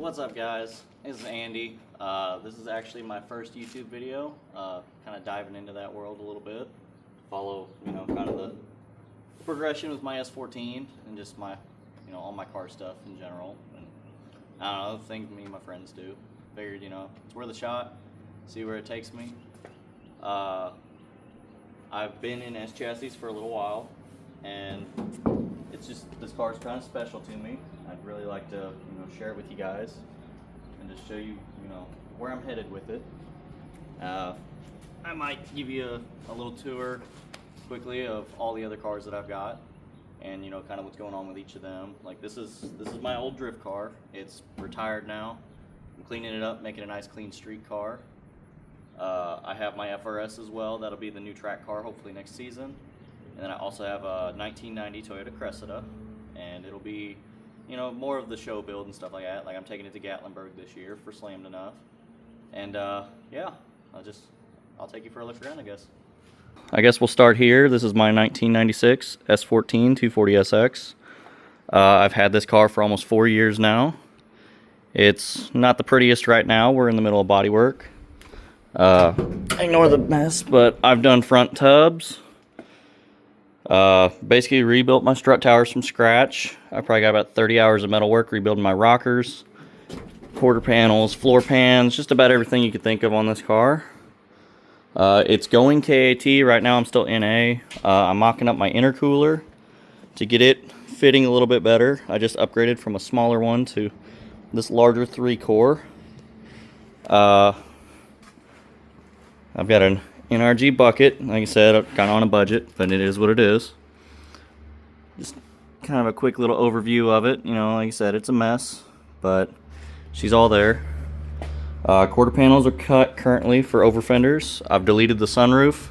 What's up, guys? This is Andy. This is actually my first YouTube video, kind of diving into that world a little bit. Follow, kind of the progression with my S14 and just my, all my car stuff in general. And I don't know, the things me and my friends do. Figured, it's worth a shot, see where it takes me. I've been in S chassis for a little while, and it's just, this car's kind of special to me. I'd really like to, share it with you guys and just show you, where I'm headed with it. I might give you a little tour quickly of all the other cars that I've got, and kind of what's going on with each of them. Like this is my old drift car. It's retired now. I'm cleaning it up, making a nice clean street car. I have my FRS as well. That'll be the new track car hopefully next season. And then I also have a 1990 Toyota Cressida, and it'll be, more of the show build and stuff like that. Like I'm taking it to Gatlinburg this year for Slammed Enough. And yeah, I'll take you for a look around, I guess. I guess we'll start here. This is my 1996 S14 240SX. I've had this car for almost 4 years now. It's not the prettiest right now. We're in the middle of body work. Ignore the mess, but I've done front tubs. Basically rebuilt my strut towers from scratch. I probably got about 30 hours of metal work rebuilding my rockers, quarter panels, floor pans, just about everything you could think of on this car. It's going KAT. Right now I'm still NA. I'm mocking up my intercooler to get it fitting a little bit better. I just upgraded from a smaller one to this larger 3-core. I've got an NRG bucket. Like I said, I'm kind of on a budget, but it is what it is. Just kind of a quick little overview of it. Like I said, it's a mess, but she's all there. Quarter panels are cut currently for over fenders. I've deleted the sunroof.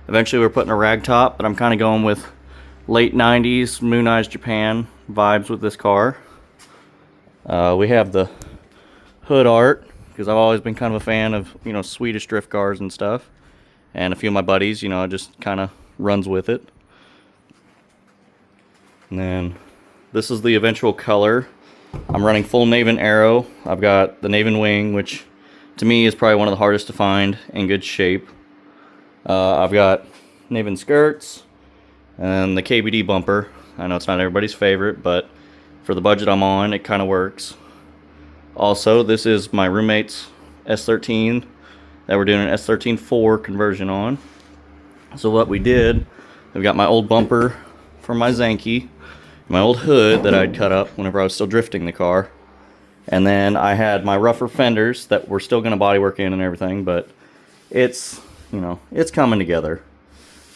Eventually we're putting a rag top, but I'm kind of going with late 90s Moon Eyes Japan vibes with this car. We have the hood art, because I've always been kind of a fan of, Swedish drift cars and stuff. And a few of my buddies, just kind of runs with it. And then this is the eventual color. I'm running full Naven Aero. I've got the Naven Wing, which to me is probably one of the hardest to find in good shape. I've got Naven skirts and the KBD bumper. I know it's not everybody's favorite, but for the budget I'm on, it kind of works. Also, this is my roommate's S13 that we're doing an S13-4 conversion on. So what we did, I've got my old bumper from my Zenki, my old hood that I'd cut up whenever I was still drifting the car, and then I had my rougher fenders that we're still going to bodywork in and everything, but it's, it's coming together.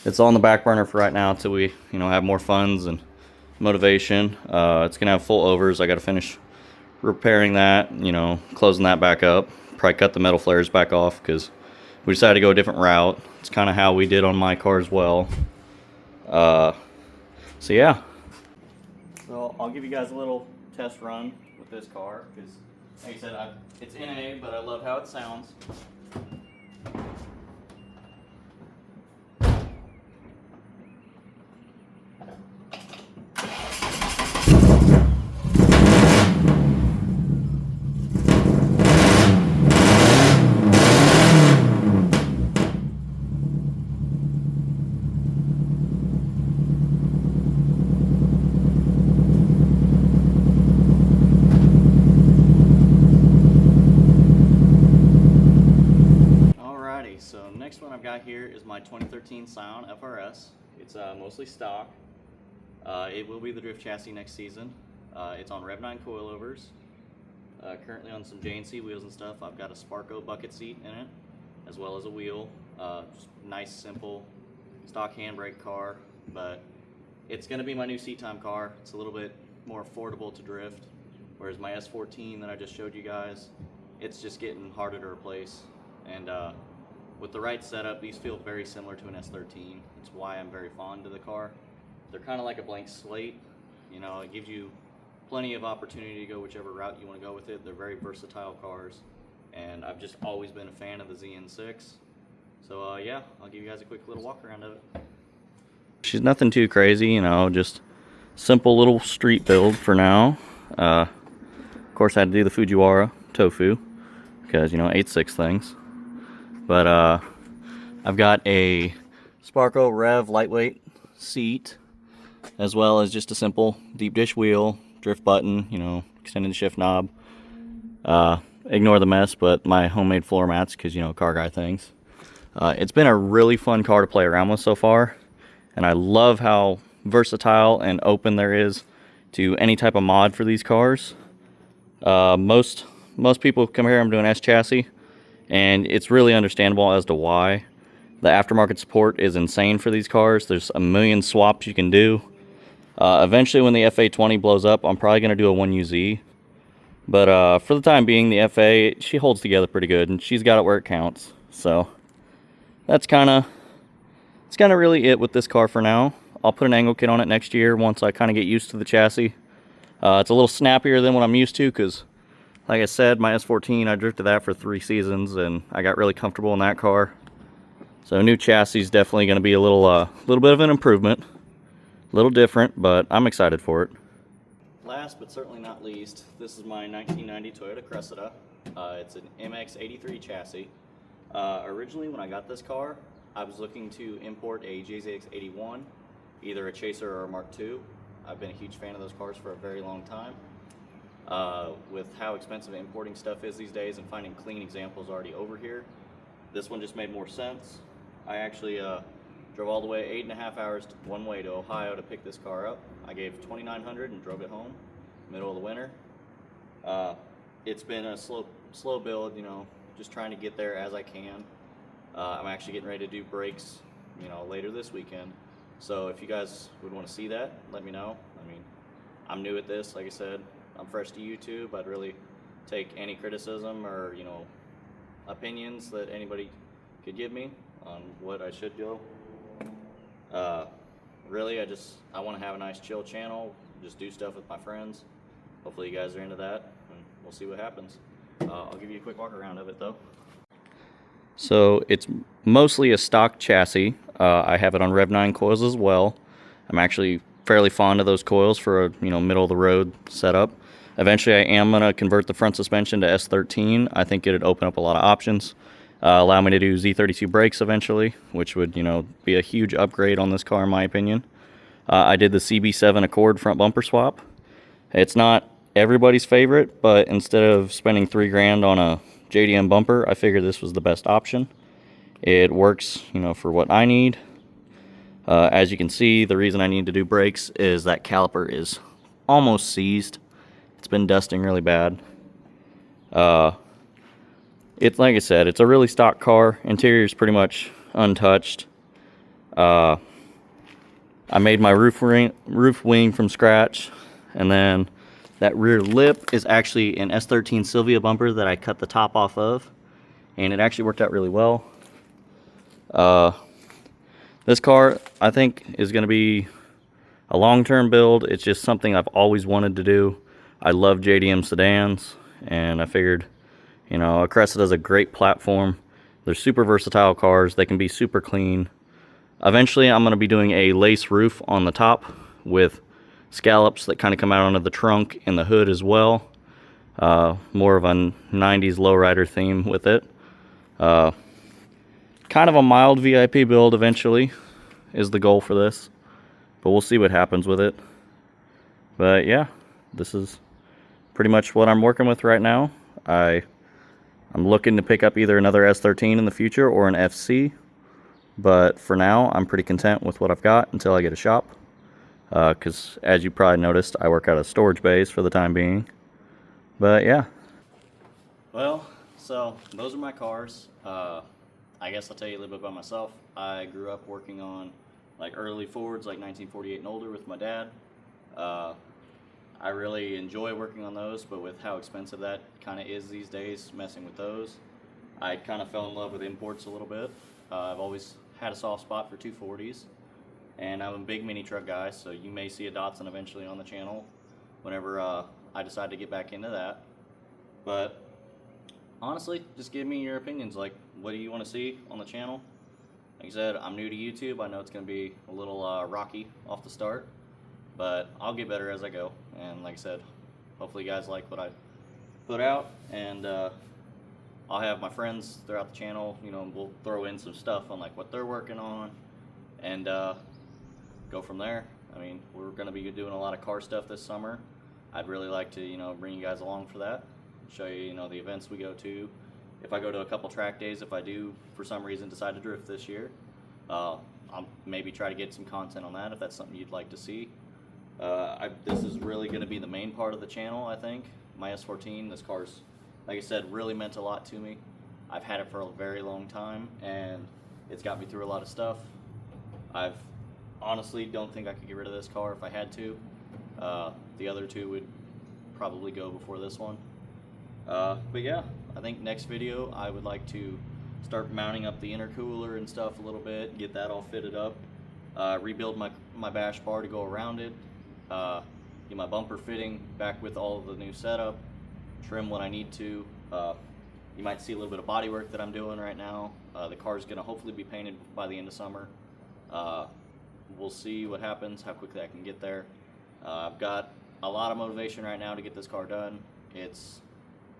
It's all on the back burner for right now until we, have more funds and motivation. It's going to have full overs. I got to finish repairing that, closing that back up. Probably cut the metal flares back off because we decided to go a different route. It's kind of how we did on my car as well. So yeah. So I'll give you guys a little test run with this car because, like I said, it's NA, but I love how it sounds. So next one I've got here is my 2013 Scion FRS. It's mostly stock. It will be the drift chassis next season. It's on Rev 9 coilovers. Currently on some JNC wheels and stuff. I've got a Sparco bucket seat in it, as well as a wheel. Just nice, simple, stock handbrake car, but it's going to be my new seat time car. It's a little bit more affordable to drift, whereas my S14 that I just showed you guys, it's just getting harder to replace. And with the right setup, these feel very similar to an S13. It's why I'm very fond of the car. They're kind of like a blank slate. It gives you plenty of opportunity to go whichever route you want to go with it. They're very versatile cars, and I've just always been a fan of the ZN6. So yeah, I'll give you guys a quick little walk around of it. She's nothing too crazy, just simple little street build for now. course, I had to do the Fujiwara Tofu because, you know, 8.6 things. But I've got a Sparco Rev lightweight seat, as well as just a simple deep dish wheel, drift button, you know, extending the shift knob. Ignore the mess, but my homemade floor mats, because, you know, car guy things. It's been a really fun car to play around with so far, and I love how versatile and open there is to any type of mod for these cars. Most people compare them to an S chassis, and it's really understandable as to why. The aftermarket support is insane for these cars. There's a million swaps you can do. Eventually, when the FA20 blows up, I'm probably going to do a 1UZ. But for the time being, the FA, she holds together pretty good, and she's got it where it counts. So that's kind of really it with this car for now. I'll put an angle kit on it next year once I kind of get used to the chassis. It's a little snappier than what I'm used to because, like I said, my S14, I drifted that for 3 seasons, and I got really comfortable in that car. So new chassis is definitely going to be a little bit of an improvement. A little different, but I'm excited for it. Last but certainly not least, this is my 1990 Toyota Cressida. It's an MX-83 chassis. Originally, when I got this car, I was looking to import a JZX-81, either a Chaser or a Mark II. I've been a huge fan of those cars for a very long time. With how expensive importing stuff is these days and finding clean examples already over here, this one just made more sense. I actually drove all the way 8.5 hours one way to Ohio to pick this car up. I gave $2,900 and drove it home, middle of the winter. It's been a slow build, you know, just trying to get there as I can. I'm actually getting ready to do brakes, you know, later this weekend. So if you guys would want to see that, let me know. I mean, I'm new at this, like I said. I'm fresh to YouTube. I'd really take any criticism or, you know, opinions that anybody could give me on what I should do. Really, I want to have a nice chill channel, just do stuff with my friends. Hopefully you guys are into that, and we'll see what happens. I'll give you a quick walk around of it though. So it's mostly a stock chassis. I have it on Rev 9 coils as well. I'm actually fairly fond of those coils for a, you know, middle of the road setup. Eventually I am going to convert the front suspension to S13. I think it'd open up a lot of options. Allow me to do Z32 brakes eventually, which would, you know, be a huge upgrade on this car in my opinion. I did the CB7 Accord front bumper swap. It's not everybody's favorite, but instead of spending $3,000 on a JDM bumper, I figured this was the best option. It works, you know, for what I need. As you can see, the reason I need to do brakes is that caliper is almost seized. It's been dusting really bad. It's like I said, it's a really stock car. Interior is pretty much untouched. I made my roof wing from scratch, and then that rear lip is actually an S13 Silvia bumper that I cut the top off of, and it actually worked out really well. This car, I think, is going to be a long-term build. It's just something I've always wanted to do. I love JDM sedans, and I figured, you know, a Cressida is a great platform. They're super versatile cars. They can be super clean. Eventually, I'm going to be doing a lace roof on the top with scallops that kind of come out onto the trunk and the hood as well. More of a 90s lowrider theme with it. Kind of a mild VIP build eventually is the goal for this. But we'll see what happens with it. But yeah, this is pretty much what I'm working with right now. I'm looking to pick up either another S13 in the future or an FC. But for now, I'm pretty content with what I've got until I get a shop. Because as you probably noticed, I work out of storage bays for the time being. But yeah. Well, so those are my cars. I guess I'll tell you a little bit about myself. I grew up working on like early Fords, like 1948 and older with my dad. I really enjoy working on those, but with how expensive that kind of is these days, messing with those, I kind of fell in love with imports a little bit. I've always had a soft spot for 240s, and I'm a big mini truck guy, so you may see a Datsun eventually on the channel whenever I decide to get back into that. But honestly, just give me your opinions. Like, what do you want to see on the channel? Like I said, I'm new to YouTube. I know it's going to be a little rocky off the start, but I'll get better as I go. And like I said, hopefully you guys like what I put out, and I'll have my friends throughout the channel, you know, we'll throw in some stuff on like what they're working on, and go from there. I mean, we're going to be doing a lot of car stuff this summer. I'd really like to, you know, bring you guys along for that, show you, you know, the events we go to. If I go to a couple track days, if I do for some reason decide to drift this year, I'll maybe try to get some content on that if that's something you'd like to see. This is really going to be the main part of the channel, I think. My S14, this car's, like I said, really meant a lot to me. I've had it for a very long time, and it's got me through a lot of stuff. I've honestly don't think I could get rid of this car if I had to. The other two would probably go before this one. But yeah, I think next video I would like to start mounting up the intercooler and stuff a little bit, get that all fitted up, rebuild my bash bar to go around it, get my bumper fitting back with all of the new setup, trim what I need to. You might see a little bit of body work that I'm doing right now. The car's going to hopefully be painted by the end of summer. We'll see what happens, how quickly I can get there. I've got a lot of motivation right now to get this car done. It's,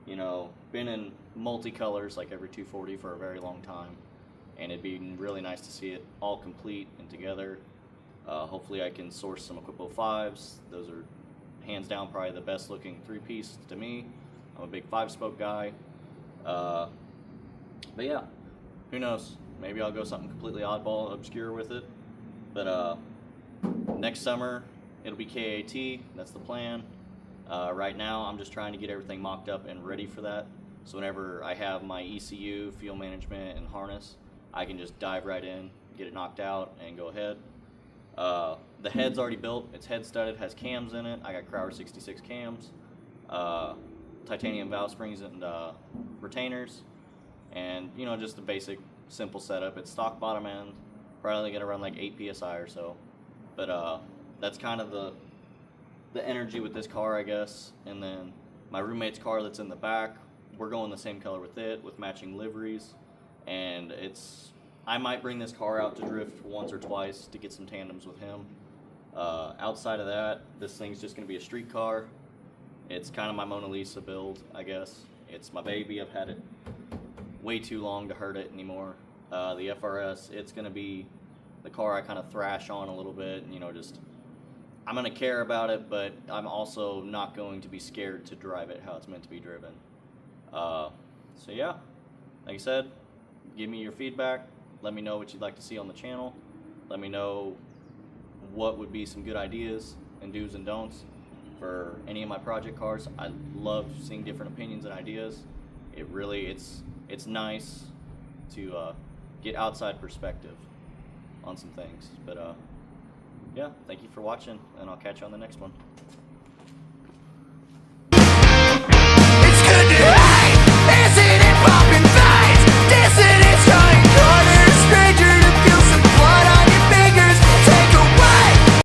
you know, been in multicolors like every 240 for a very long time, and it'd be really nice to see it all complete and together. Hopefully I can source some Equipo 5s. Those are hands down probably the best looking 3-piece to me. I'm a big 5-spoke guy. But yeah, who knows? Maybe I'll go something completely oddball, obscure with it. But next summer it'll be KAT. That's the plan. Right now I'm just trying to get everything mocked up and ready for that. So whenever I have my ECU, fuel management, and harness, I can just dive right in, get it knocked out, and go ahead. The head's already built. It's head studded, has cams in it. I got Crowder 66 cams, titanium valve springs and retainers, and you know, just the basic simple setup. It's stock bottom end, probably gonna run like 8 psi or so, but that's kind of the energy with this car, I guess. And then my roommate's car that's in the back, we're going the same color with it, with matching liveries, and I might bring this car out to drift once or twice to get some tandems with him. Outside of that, this thing's just gonna be a street car. It's kind of my Mona Lisa build, I guess. It's my baby. I've had it way too long to hurt it anymore. The FRS, it's gonna be the car I kind of thrash on a little bit, and you know, just I'm gonna care about it, but I'm also not going to be scared to drive it how it's meant to be driven. So yeah, like I said, give me your feedback. Let me know what you'd like to see on the channel. Let me know what would be some good ideas and do's and don'ts for any of my project cars. I love seeing different opinions and ideas. It's nice to get outside perspective on some things. But yeah, thank you for watching, and I'll catch you on the next one.